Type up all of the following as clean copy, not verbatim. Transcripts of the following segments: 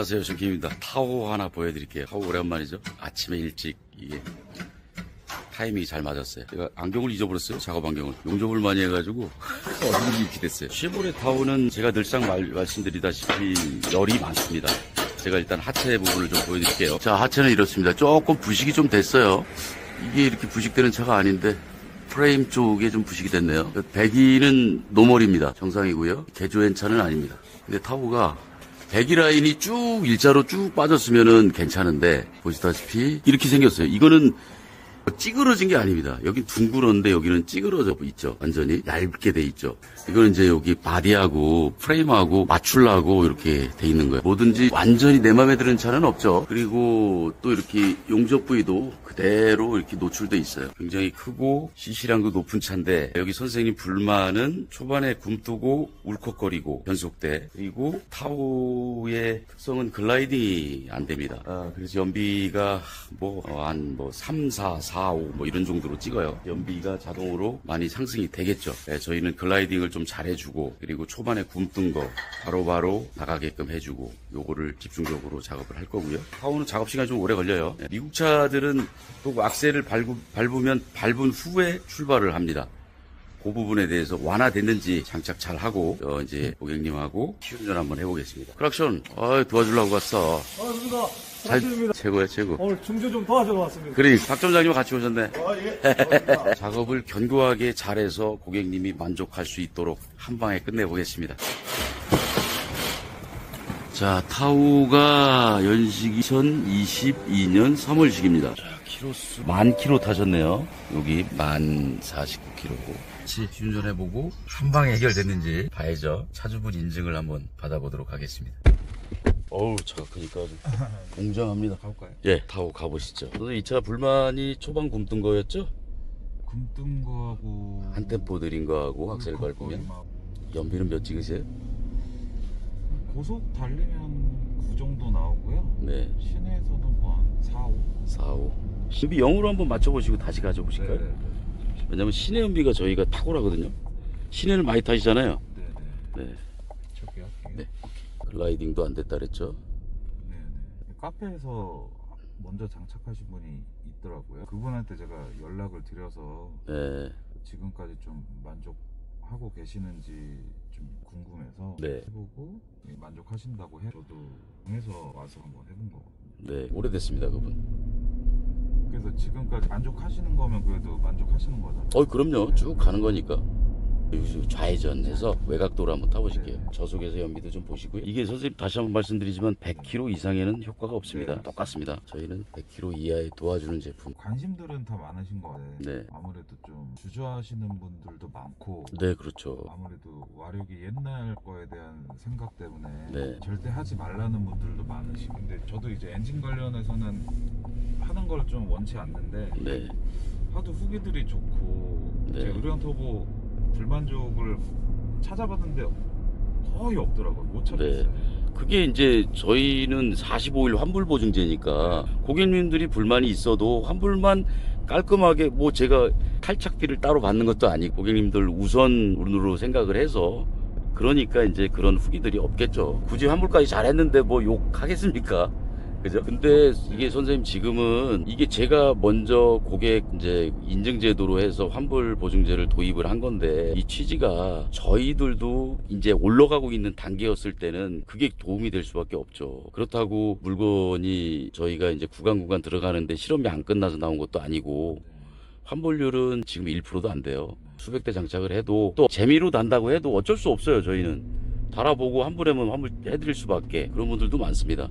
안녕하세요, 정킴입니다. 타호 하나 보여드릴게요. 타호 오랜만이죠. 아침에 일찍 이게 타이밍이 잘 맞았어요. 제가 안경을 잊어버렸어요. 작업 안경을. 용접을 많이 해가지고 얼굴이 이렇게 됐어요. 쉐보레 타호는 제가 늘상 말씀드리다시피 열이 많습니다. 제가 일단 하체 부분을 좀 보여드릴게요. 자, 하체는 이렇습니다. 조금 부식이 좀 됐어요. 이게 이렇게 부식되는 차가 아닌데 프레임 쪽에 좀 부식이 됐네요. 배기는 노멀입니다. 정상이고요. 개조한 차는 아닙니다. 근데 타호가 배기 라인이 쭉 일자로 쭉 빠졌으면은 괜찮은데 보시다시피 이렇게 생겼어요. 이거는 찌그러진 게 아닙니다. 여기 둥그런데 여기는 찌그러져 있죠. 완전히 얇게 돼 있죠. 이거는 이제 여기 바디하고 프레임하고 맞추려고 이렇게 돼 있는 거예요. 뭐든지 완전히 내 맘에 드는 차는 없죠. 그리고 또 이렇게 용접 부위도 그대로 이렇게 노출돼 있어요. 굉장히 크고 CC량도 높은 차인데 여기 선생님 불만은 초반에 굼뜨고 울컥거리고 변속대, 그리고 타호의 특성은 글라이딩이 안 됩니다. 그래서 연비가 한 3, 4, 4, 5 뭐 이런 정도로 찍어요. 연비가 자동으로 많이 상승이 되겠죠. 네, 저희는 글라이딩을 좀 잘해주고, 그리고 초반에 굼뜬 거 바로바로 나가게끔 해주고, 요거를 집중적으로 작업을 할 거고요. 타호는 작업 시간이 좀 오래 걸려요. 네, 미국 차들은 또 악셀을 밟으면 밟은 후에 출발을 합니다. 그 부분에 대해서 완화됐는지 장착 잘 하고 이제 고객님하고 시운전 한번 해보겠습니다. 크락션, 도와주려고 왔어. 반갑습니다. 박점입니다. 최고야, 최고. 오늘 중조 좀 도와주러 왔습니다. 그래, 박 점장님 같이 오셨네. 예. 작업을 견고하게 잘해서 고객님이 만족할 수 있도록 한 방에 끝내보겠습니다. 자, 타호가 연식 2022년 3월식입니다. 자, 키로수 10,000km 타셨네요. 여기 10,049km고. 같이 시운전해보고 한 방에 해결됐는지 봐야죠. 차주분 인증을 한번 받아보도록 하겠습니다. 어우, 차가 크니까 아주 웅장합니다. 가볼까요? 예, 타고 가보시죠. 이 차 불만이 초반 굼뜬 거였죠? 굼뜬 거하고 한 템포 느린 거하고 악셀 밟으면. 연비는 몇 찍으세요? 고속 달리면 9 정도 나오고요. 네, 시내에서는 뭐 한 4, 5. 4, 5. 연비 0으로 한번 맞춰보시고 다시 가져보실까요? 네네. 왜냐면 시내 연비가 저희가 탁월하거든요. 시내를 많이 타시잖아요. 네네. 네, 저기 할게요. 네. 글라이딩도 안 됐다 그랬죠? 네네. 카페에서 먼저 장착하신 분이 있더라고요. 그분한테 제가 연락을 드려서 네, 지금까지 좀 만족하고 계시는지 좀 궁금해서 네. 해보고 만족하신다고 해. 저도 해서 와서 한번 해본 거거든요. 네, 오래됐습니다, 그분. 그래서 지금까지 만족하시는 거면 그래도 만족하시는 거잖아요. 그럼요. 쭉 가는 거니까. 좌회전해서 외곽도로 한번 타보실게요. 네. 저속에서 연비도 좀 보시고요. 이게 선생님 다시 한번 말씀드리지만 100km 이상에는 효과가 없습니다. 네. 똑같습니다. 저희는 100km 이하에 도와주는 제품. 관심들은 다 많으신 거 같아요. 네. 아무래도 좀 주저하시는 분들도 많고, 네, 그렇죠. 아무래도 와력이 옛날 거에 대한 생각 때문에 네. 절대 하지 말라는 분들도 많으시고, 근데 저도 이제 엔진 관련해서는 하는 걸 좀 원치 않는데 네, 하도 후기들이 좋고, 네. 제 의료형 터보 불만족을 찾아봤는데 거의 없더라고요. 못 찾겠어요. 그게 이제 저희는 45일 환불 보증제니까 고객님들이 불만이 있어도 환불만 깔끔하게, 제가 탈착비를 따로 받는 것도 아니고 고객님들 우선으로 생각을 해서, 그러니까 이제 그런 후기들이 없겠죠. 굳이 환불까지 잘했는데 욕하겠습니까? 그죠? 근데 이게 선생님 지금은 이게 제가 먼저 고객 이제 인증제도로 해서 환불 보증제를 도입을 한 건데, 이 취지가 저희들도 이제 올라가고 있는 단계였을 때는 그게 도움이 될 수밖에 없죠. 그렇다고 물건이 저희가 이제 구간 들어가는데 실험이 안 끝나서 나온 것도 아니고, 환불률은 지금 1%도 안 돼요. 수백 대 장착을 해도, 또 재미로 단다고 해도 어쩔 수 없어요. 저희는 달아보고 환불하면 환불해드릴 수밖에. 그런 분들도 많습니다.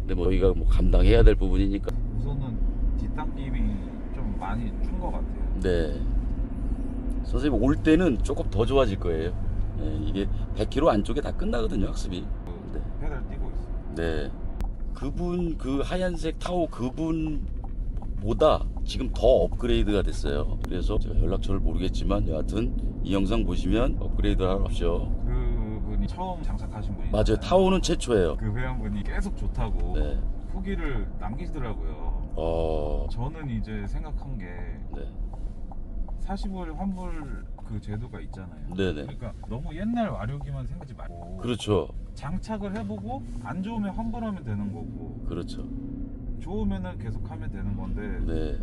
근데 저희가 감당해야 될 부분이니까. 우선은 뒷땅김이 좀 많이 준 것 같아요. 네, 선생님 올 때는 조금 더 좋아질 거예요. 네, 이게 100km 안쪽에 다 끝나거든요, 학습이. 네. 페달 띄고 있어요. 네, 그분 그 하얀색 타호 그분보다 지금 더 업그레이드가 됐어요. 그래서 제가 연락처를 모르겠지만 여하튼 이 영상 보시면 업그레이드 하십시오. 그분이 처음 장착하신 분이 맞아요. 타호는 최초예요. 그 회원분이 계속 좋다고 네. 후기를 남기시더라고요. 저는 이제 생각한 게 네. 45일 환불 그 그 제도가 있잖아요. 네네. 그러니까 너무 옛날 와류기만 생기지 말고 그렇죠. 장착을 해보고 안 좋으면 환불하면 되는 거고 그렇죠. 좋으면은 계속 하면 되는 건데 네.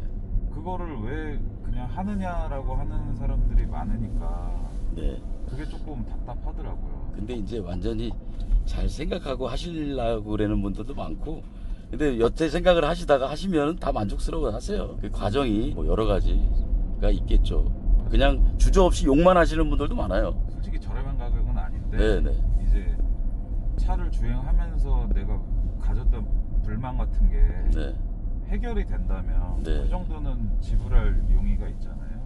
그거를 왜 그냥 하느냐라고 하는 사람들이 많으니까 네. 그게 조금 답답하더라고요. 근데 이제 완전히 잘 생각하고 하시려고 그러는 분들도 많고, 근데 여태 생각을 하시다가 하시면 다 만족스러워 하세요. 그 과정이 뭐 여러 가지가 있겠죠. 그냥 주저없이 욕만 하시는 분들도 많아요. 솔직히 저렴한 가격은 아닌데 네네. 이제 차를 주행하면서 내가 가졌던 불만 같은 게 네. 해결이 된다면 네. 그 정도는 지불할 용의가 있잖아요.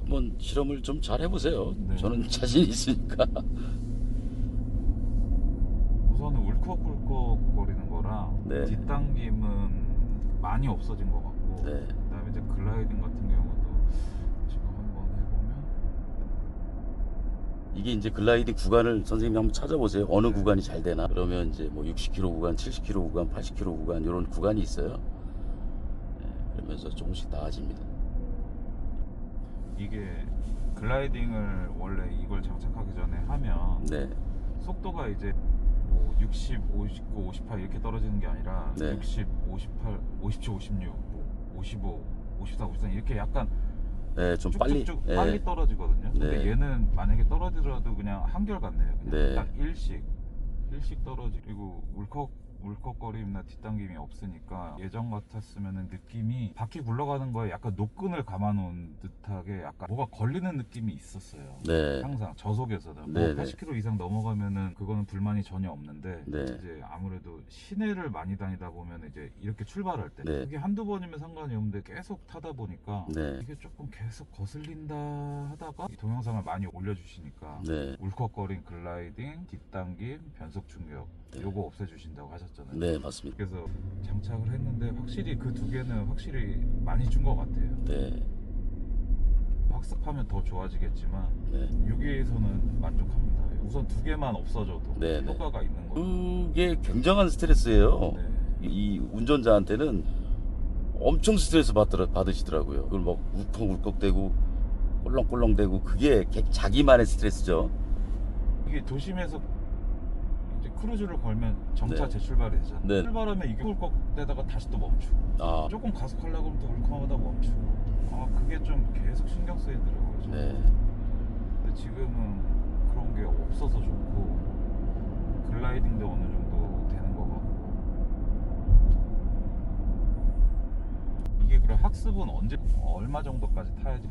한번 실험을 좀 잘 해보세요. 네. 저는 자신 있으니까. 우선은 울컥울컥 거리는 거랑 네. 뒷당김은 많이 없어진 것 같고 네. 그다음에 이제 글라이딩 같은 경우도 지금 한번 해보면 이게 이제 글라이딩 구간을 선생님이 한번 찾아보세요. 어느 네. 구간이 잘 되나. 그러면 이제 뭐 60km 구간, 70km 구간, 80km 구간 이런 구간이 있어요. 네, 그러면서 조금씩 나아집니다. 이게 글라이딩을 원래 이걸 장착하기 전에 하면 네. 속도가 이제 뭐 60, 59, 58 이렇게 떨어지는 게 아니라 네. 60, 58, 57, 56, 뭐 55, 54, 53 이렇게 약간 네, 좀 빨리. 쭉쭉쭉 네. 빨리 떨어지거든요. 근데 네. 얘는 만약에 떨어지더라도 그냥 한결같네요. 그냥 네. 딱 일씩 떨어지. 그리고 울컥거림이나 뒷당김이 없으니까 예전 같았으면은 느낌이 바퀴 굴러가는 거에 약간 노끈을 감아놓은 듯하게 약간 뭐가 걸리는 느낌이 있었어요. 네. 항상 저속에서는 네, 뭐 네. 80km 이상 넘어가면은 그거는 불만이 전혀 없는데 네. 이제 아무래도 시내를 많이 다니다 보면 이제 이렇게 출발할 때 네. 그게 한두 번이면 상관이 없는데 계속 타다 보니까 네. 이게 조금 계속 거슬린다 하다가 이 동영상을 많이 올려주시니까 네. 울컥거린 글라이딩, 뒷당김, 변속 충격 네. 요거 없애주신다고 하셨잖아요. 네, 맞습니다. 그래서 장착을 했는데 확실히 그 두 개는 확실히 많이 준 것 같아요. 네. 학습하면 더 좋아지겠지만 네. 여기에서는 만족합니다. 우선 두 개만 없어져도 네, 네. 효과가 있는 거. 그게 굉장한 스트레스예요. 네. 이 운전자한테는 엄청 스트레스 받으시더라고요. 그걸 막 울컥울컥대고 꼴렁꼴렁대고 그게 자기만의 스트레스죠. 이게 도심에서 이제 크루즈를 걸면 정차 네. 재출발이 되잖아요. 네. 출발하면 이게 울컥대다가 다시 또 멈추고 아, 조금 가속하려고 하면 또 울컥하다 멈추고 그게 좀 계속 신경 쓰이더라고요. 저는. 네. 근데 지금은 그런 게 없어서 좋고 글라이딩도 어느 정도 되는 것 같고. 이게 그럼 학습은 언제 얼마 정도까지 타야지?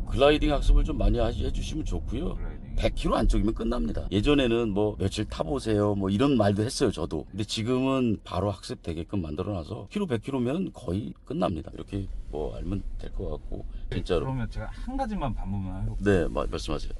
글라이딩 학습을 좀 많이 해주시면 좋고요. 글라이딩 100km 안쪽이면 끝납니다. 예전에는 뭐 며칠 타보세요 뭐 이런 말도 했어요 저도. 근데 지금은 바로 학습 되게끔 만들어놔서 키로 100km면 거의 끝납니다. 이렇게 뭐 알면 될 것 같고 진짜로. 그러면 제가 한 가지만 반문만 해볼게요. 네, 말씀하세요.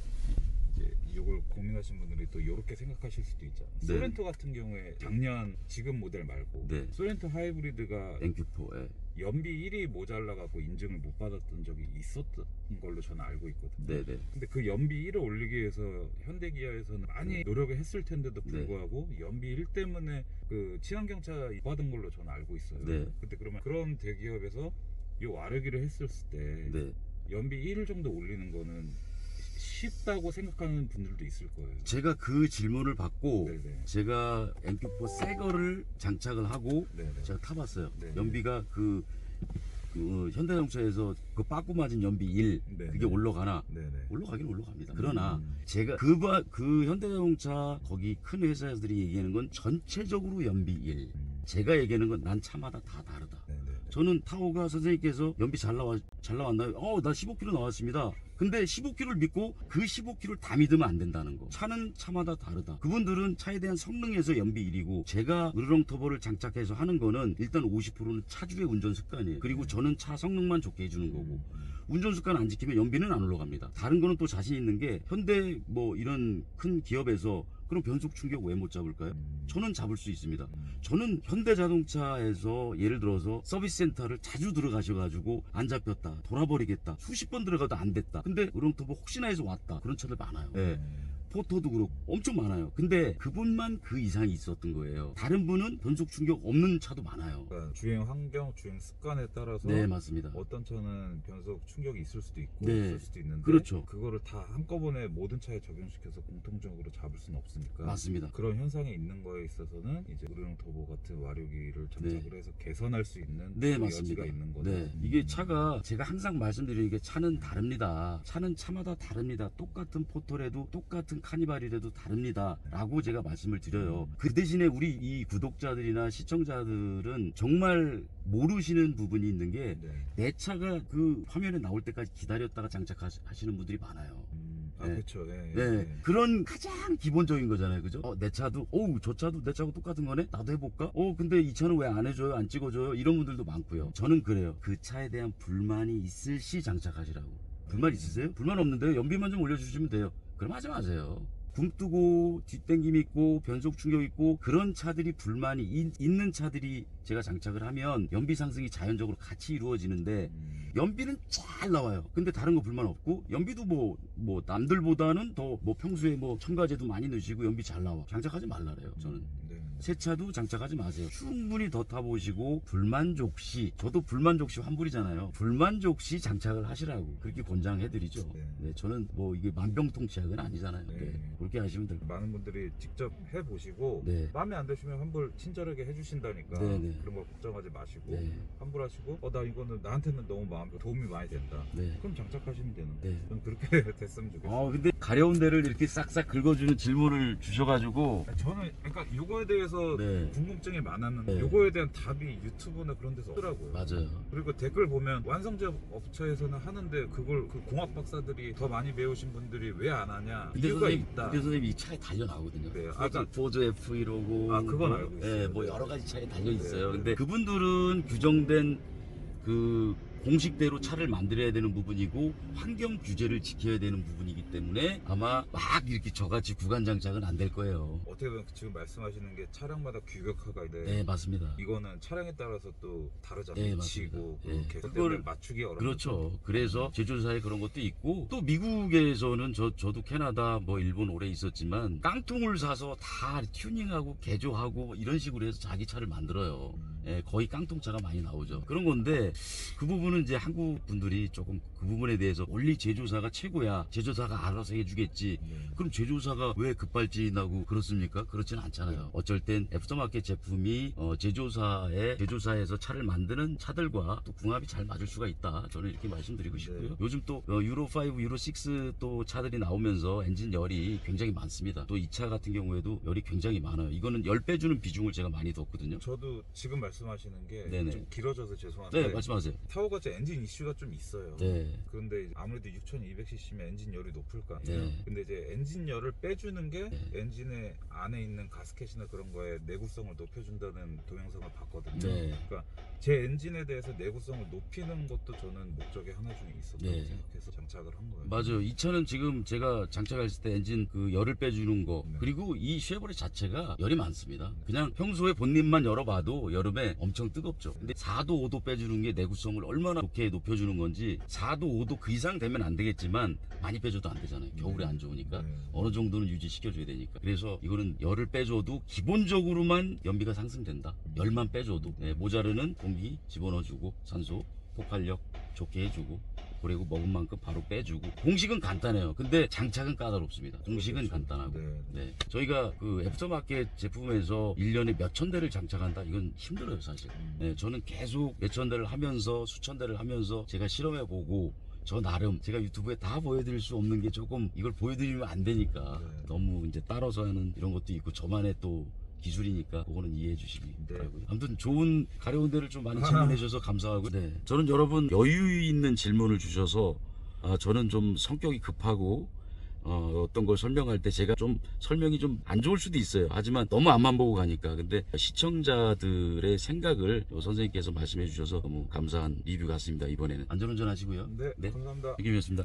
이제 이걸 고민하신 분들이 또 이렇게 생각하실 수도 있잖아요. 네. 소렌토 같은 경우에 작년 지금 모델 말고 네. 소렌토 하이브리드가 NQ4. 예. 연비 1이 모자라갖고 인증을 못 받았던 적이 있었던 걸로 저는 알고 있거든요. 네네. 근데 그 연비 1을 올리기 위해서 현대기아에서는 많이 노력을 했을 텐데도 네. 불구하고 연비 1 때문에 그 친환경차 받은 걸로 저는 알고 있어요. 네. 근데 그러면 그런 대기업에서 이 와르기를 했을 때 네. 연비 1 정도 올리는 거는 쉽다고 생각하는 분들도 있을 거예요. 제가 그 질문을 받고 네네. 제가 NQ4 새 거를 장착을 하고 네네. 제가 타봤어요. 네. 연비가 그 현대자동차에서 그 빠꾸 맞은 연비 1 네. 그게 올라가나? 네네. 올라가긴 올라갑니다. 그러나 음. 제가 그 현대자동차 거기 큰 회사들이 얘기하는 건 전체적으로 연비 1. 제가 얘기하는 건 난 차마다 다 다르다. 네네. 저는 타오가 선생님께서 연비 잘 나왔나요? 나 15km 나왔습니다. 근데 15km를 믿고 그 15km를 다 믿으면 안 된다는 거. 차는 차마다 다르다. 그분들은 차에 대한 성능에서 연비 1이고 제가 으르렁 터보를 장착해서 하는 거는 일단 50%는 차주의 운전 습관이에요. 그리고 저는 차 성능만 좋게 해주는 거고 운전 습관 안 지키면 연비는 안 올라갑니다. 다른 거는 또 자신 있는 게 현대 뭐 이런 큰 기업에서 그럼 변속 충격 왜 못 잡을까요? 저는 잡을 수 있습니다. 저는 현대자동차에서 예를 들어서 서비스 센터를 자주 들어가셔가지고 안 잡혔다, 돌아버리겠다, 수십 번 들어가도 안 됐다. 근데 으렁터보 혹시나 해서 왔다. 그런 차들 많아요. 네. 포토도 그렇고 엄청 많아요. 근데 그분만 그 이상이 있었던 거예요. 다른 분은 변속 충격 없는 차도 많아요. 그러니까 주행 환경, 주행 습관에 따라서 네, 맞습니다. 어떤 차는 변속 충격이 있을 수도 있고 네. 없을 수도 있는데 그렇죠. 그거를 다 한꺼번에 모든 차에 적용시켜서 공통적으로 잡을 수는 없으니까 맞습니다. 그런 현상이 있는 거에 있어서는 이제 우르릉 터보 같은 와류기를 장착을 해서 개선할 수 있는 네, 그 맞습니다. 여지가 있는 거죠. 네, 이게 차가 제가 항상 말씀드리는 게 차는 다릅니다. 차는 차마다 다릅니다. 똑같은 포토래도 똑같은 카니발이라도 다릅니다. 라고 제가 말씀을 드려요. 그 대신에 우리 이 구독자들이나 시청자들은 정말 모르시는 부분이 있는 게 내 네. 차가 그 화면에 나올 때까지 기다렸다가 장착하시는 분들이 많아요. 아, 네. 그렇죠. 예, 네, 예. 그런 가장 기본적인 거잖아요, 그죠? 내 차도, 저 차도 내 차하고 똑같은 거네? 나도 해볼까? 근데 이 차는 왜 안 해줘요? 안 찍어줘요? 이런 분들도 많고요. 저는 그래요. 그 차에 대한 불만이 있을 시 장착하시라고. 불만 있으세요? 불만 없는데요? 연비만 좀 올려주시면 돼요. 그럼 하지 마세요. 굼 뜨고 뒷땡김 있고 변속 충격 있고 그런 차들이 불만이 있는 차들이 제가 장착을 하면 연비 상승이 자연적으로 같이 이루어지는데 연비는 잘 나와요. 근데 다른 거 불만 없고 연비도 뭐 남들보다는 더 뭐 평소에 뭐 첨가제도 많이 넣으시고 연비 잘 나와. 장착하지 말라래요. 저는. 네. 새 차도 장착하지 마세요. 충분히 더 타보시고 불만족 시, 저도 불만족 시 환불이잖아요. 불만족 시 장착을 하시라고 그렇게 권장해드리죠. 네. 저는 뭐 이게 만병통치약은 아니잖아요. 네. 그렇게 하시면 될 거예요. 많은 분들이 직접 해보시고 네. 마음에 안 드시면 환불 친절하게 해주신다니까 네, 네. 그런 거 걱정하지 마시고 네. 환불하시고 나 이거는 나한테는 너무 도움이 많이 된다. 네. 그럼 장착하시면 되는 네. 저는 그렇게 됐으면 좋겠어요. 근데 가려운 데를 이렇게 싹싹 긁어주는 질문을 주셔가지고 저는 그러니까 요거에 대해서 네. 궁금증이 많았는데 네. 요거에 대한 답이 유튜브나 그런 데서 없더라고요. 맞아요. 그리고 댓글 보면 완성제 업체에서는 하는데 그걸 그 공학 박사들이 더 많이 배우신 분들이 왜 안 하냐 이유가 있다. 근데 선생님 이 차에 달려 나오거든요. 네, 포즈 F 이러고 그건 알고 있어요. 뭐 여러 가지 차에 달려 있어요. 네. 근데 그분들은 규정된 그 공식대로 차를 만들어야 되는 부분이고 환경 규제를 지켜야 되는 부분이기 때문에 아마 막 이렇게 저같이 구간 장착은 안 될 거예요. 어떻게 보면 지금 말씀하시는 게 차량마다 규격화가 있는데 네, 맞습니다. 이거는 차량에 따라서 또 다르잖아요. 네, 위치고 맞습니다. 네. 개선 그걸- 때문에 맞추기 어렵죠. 그렇죠. 그래서 제조사에 그런 것도 있고 또 미국에서는 저도 캐나다 뭐 일본 오래 있었지만 깡통을 사서 다 튜닝하고 개조하고 이런 식으로 해서 자기 차를 만들어요. 거의 깡통차가 많이 나오죠. 그런 건데 그 부분은 이제 한국 분들이 조금 그 부분에 대해서 원리 제조사가 최고야. 제조사가 알아서 해주겠지. 네. 그럼 제조사가 왜 급발진하고 그렇습니까? 그렇지는 않잖아요. 어쩔 땐 애프터마켓 제품이 제조사에서 차를 만드는 차들과 또 궁합이 잘 맞을 수가 있다. 저는 이렇게 말씀드리고 싶고요. 네. 요즘 또 유로 5, 유로 6 또 차들이 나오면서 엔진 열이 굉장히 많습니다. 또 이 차 같은 경우에도 열이 굉장히 많아요. 이거는 10배 주는 비중을 제가 많이 뒀거든요. 저도 지금 말씀하시는 게 네네. 좀 길어져서 죄송한데 네, 말씀하세요. 타워가 엔진 이슈가 좀 있어요. 네. 그런데 이제 아무래도 6200cc면 엔진 열이 높을 거 아니에요. 네. 근데 이제 엔진 열을 빼주는 게 네. 엔진의 안에 있는 가스켓이나 그런 거에 내구성을 높여준다는 동영상을 봤거든요. 네. 그러니까 제 엔진에 대해서 내구성을 높이는 것도 저는 목적의 하나 중에 있었다고 네. 생각해서 장착을 한 거예요. 맞아요. 이 차는 지금 제가 장착했을 때 엔진 그 열을 빼주는 거 네. 그리고 이 쉐보레 자체가 열이 많습니다. 그냥 평소에 본닛만 열어봐도 여름에 엄청 뜨겁죠. 근데 4도 5도 빼주는 게 내구성을 얼마나 좋게 높여주는 건지 4도 5도 그 이상 되면 안 되겠지만 많이 빼줘도 안 되잖아요. 겨울에 안 좋으니까 네. 어느 정도는 유지시켜줘야 되니까. 그래서 이거는 열을 빼줘도 기본적으로만 연비가 상승된다. 열만 빼줘도 모자르는 공기 집어넣어주고 산소 폭발력 좋게 해주고 그리고 먹은 만큼 바로 빼주고 공식은 간단해요. 근데 장착은 까다롭습니다. 공식은 그렇죠. 간단하고 네. 네. 저희가 그 애프터마켓 제품에서 1년에 몇천 대를 장착한다? 이건 힘들어요, 사실. 네, 저는 계속 몇천 대를 하면서 수천 대를 하면서 제가 실험해보고 저 나름 제가 유튜브에 다 보여드릴 수 없는 게 조금 이걸 보여드리면 안 되니까 네. 너무 이제 따라서 하는 이런 것도 있고 저만의 또 기술이니까 그거는 이해해 주시기 네. 바라고요. 아무튼 좋은 가려운 데를 좀 많이 질문해 주셔서 감사하고 네. 저는 여러분 여유 있는 질문을 주셔서 저는 좀 성격이 급하고 어떤 걸 설명할 때 제가 좀 설명이 좀 안 좋을 수도 있어요. 하지만 너무 앞만 보고 가니까. 근데 시청자들의 생각을 선생님께서 말씀해 주셔서 너무 감사한 리뷰 같습니다. 이번에는 안전운전 하시고요. 네, 감사합니다. 이기였습니다.